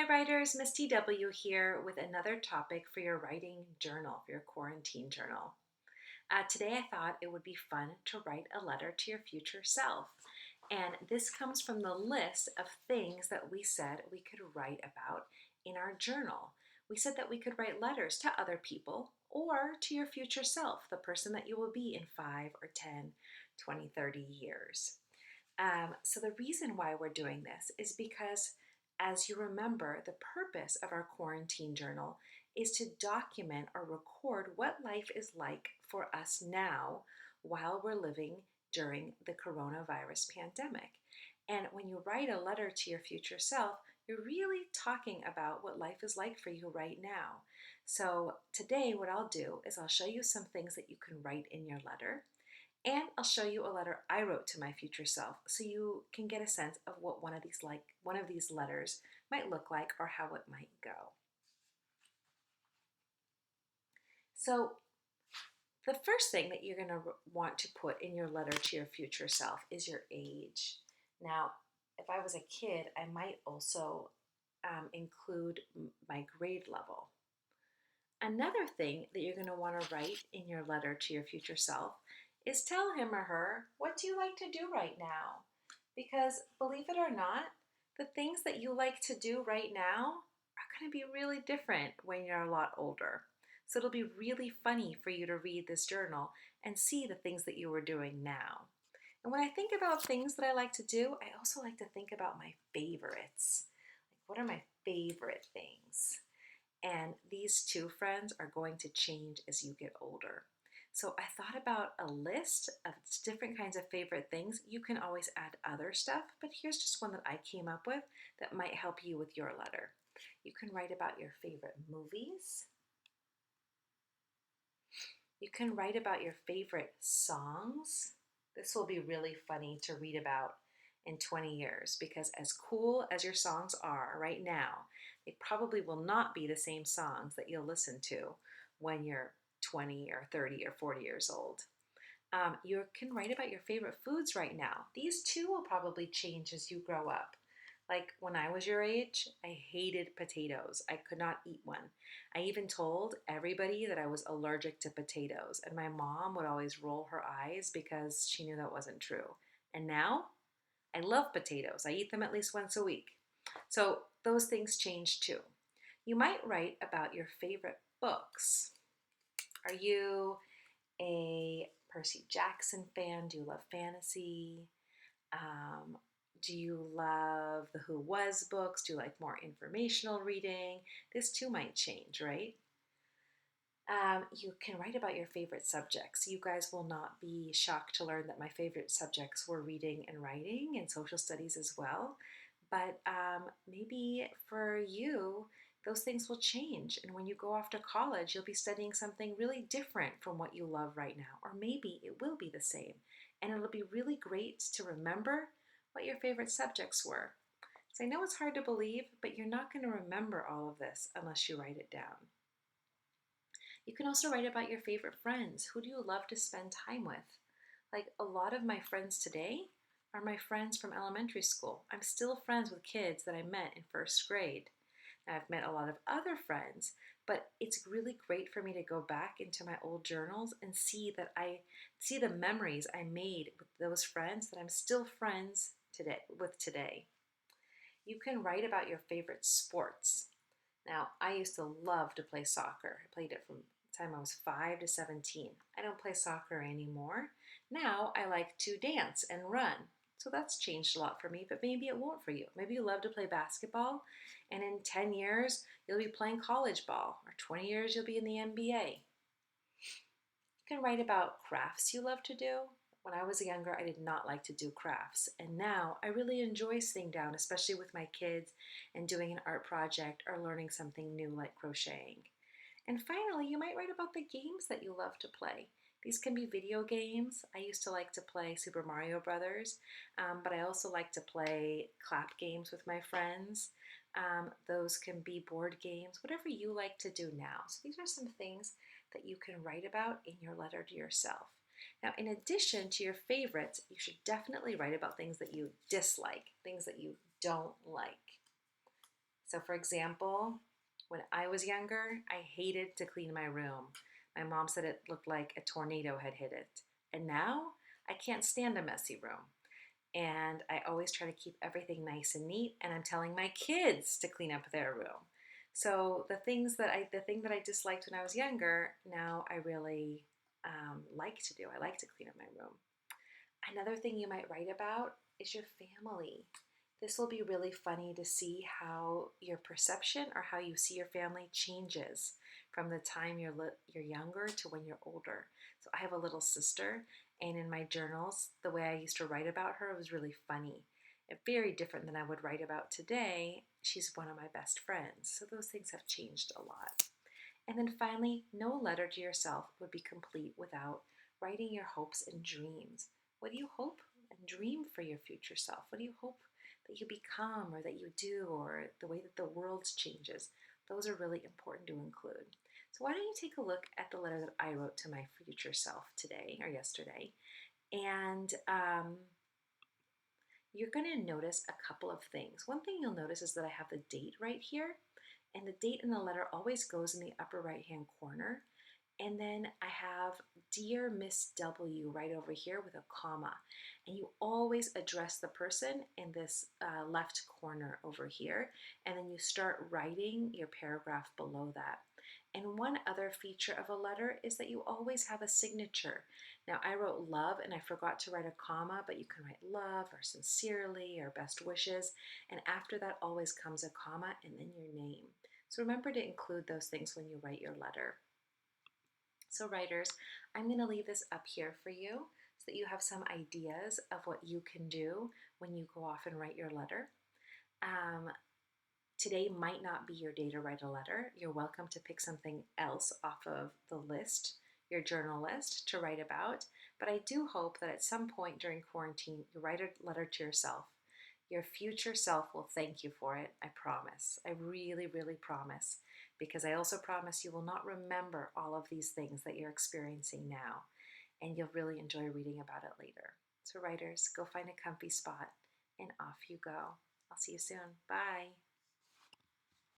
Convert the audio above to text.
Hi writers, Miss TW here with another topic for your writing journal, for your quarantine journal. Today I thought it would be fun to write a letter to your future self. And this comes from the list of things that we said we could write about in our journal. We said that we could write letters to other people or to your future self, the person that you will be in 5 or 10, 20, 30 years. So the reason why we're doing this is because, as you remember, the purpose of our quarantine journal is to document or record what life is like for us now while we're living during the coronavirus pandemic. And when you write a letter to your future self, you're really talking about what life is like for you right now. So today what I'll do is I'll show you some things that you can write in your letter. And I'll show you a letter I wrote to my future self so you can get a sense of what one of these letters might look like or how it might go. So the first thing that you're going to want to put in your letter to your future self is your age. Now, if I was a kid, I might also include my grade level. Another thing that you're going to want to write in your letter to your future self is tell him or her, what do you like to do right now? Because believe it or not, the things that you like to do right now are going to be really different when you're a lot older. So it'll be really funny for you to read this journal and see the things that you were doing now. And when I think about things that I like to do, I also like to think about my favorites. Like, what are my favorite things? And these two friends are going to change as you get older. So I thought about a list of different kinds of favorite things. You can always add other stuff, but here's just one that I came up with that might help you with your letter. You can write about your favorite movies. You can write about your favorite songs. This will be really funny to read about in 20 years because as cool as your songs are right now, they probably will not be the same songs that you'll listen to when you're 20 or 30 or 40 years old. You can write about your favorite foods right now. These too will probably change as you grow up. Like when I was your age, I hated potatoes. I could not eat one. I even told everybody that I was allergic to potatoes, and my mom would always roll her eyes because she knew that wasn't true. And now I love potatoes. I eat them at least once a week. So those things change too. You might write about your favorite books. Are you a Percy Jackson fan? Do you love fantasy? Do you love the Who Was books? Do you like more informational reading? This too might change, right? You can write about your favorite subjects. You guys will not be shocked to learn that my favorite subjects were reading and writing and social studies as well. But maybe for you, those things will change. And when you go off to college, you'll be studying something really different from what you love right now. Or maybe it will be the same. And it'll be really great to remember what your favorite subjects were. So I know it's hard to believe, but you're not going to remember all of this unless you write it down. You can also write about your favorite friends. Who do you love to spend time with? Like a lot of my friends today are my friends from elementary school. I'm still friends with kids that I met in first grade. Now, I've met a lot of other friends, but it's really great for me to go back into my old journals and see the memories I made with those friends that I'm still friends today. You can write about your favorite sports. Now, I used to love to play soccer. I played it from the time I was 5 to 17. I don't play soccer anymore. Now I like to dance and run. So that's changed a lot for me, but maybe it won't for you. Maybe you love to play basketball, and in 10 years, you'll be playing college ball, or 20 years, you'll be in the NBA. You can write about crafts you love to do. When I was younger, I did not like to do crafts, and now I really enjoy sitting down, especially with my kids, and doing an art project or learning something new like crocheting. And finally, you might write about the games that you love to play. These can be video games. I used to like to play Super Mario Brothers, but I also like to play clap games with my friends. Those can be board games, whatever you like to do now. So these are some things that you can write about in your letter to yourself. Now, in addition to your favorites, you should definitely write about things that you dislike, things that you don't like. So, for example, when I was younger, I hated to clean my room. My mom said it looked like a tornado had hit it. And now I can't stand a messy room. And I always try to keep everything nice and neat. And I'm telling my kids to clean up their room. So the thing that I disliked when I was younger, now I really like to do. I like to clean up my room. Another thing you might write about is your family. This will be really funny to see how your perception or how you see your family changes from the time you're younger to when you're older. So I have a little sister, and in my journals, the way I used to write about her was really funny. Very different than I would write about today. She's one of my best friends. So those things have changed a lot. And then finally, no letter to yourself would be complete without writing your hopes and dreams. What do you hope and dream for your future self? What do you hope that you become or that you do, or the way that the world changes? Those are really important to include. So why don't you take a look at the letter that I wrote to my future self today or yesterday, and you're going to notice a couple of things. One thing you'll notice is that I have the date right here, and the date in the letter always goes in the upper right hand corner. And then I have Dear Miss W right over here with a comma. And you always address the person in this left corner over here. And then you start writing your paragraph below that. And one other feature of a letter is that you always have a signature. Now, I wrote love and I forgot to write a comma, but you can write love or sincerely or best wishes. And after that always comes a comma and then your name. So remember to include those things when you write your letter. So writers, I'm going to leave this up here for you so that you have some ideas of what you can do when you go off and write your letter. Today might not be your day to write a letter. You're welcome to pick something else off of the list, your journal list, to write about. But I do hope that at some point during quarantine, you write a letter to yourself. Your future self will thank you for it, I promise. I really, really promise. Because I also promise you will not remember all of these things that you're experiencing now. And you'll really enjoy reading about it later. So writers, go find a comfy spot and off you go. I'll see you soon. Bye.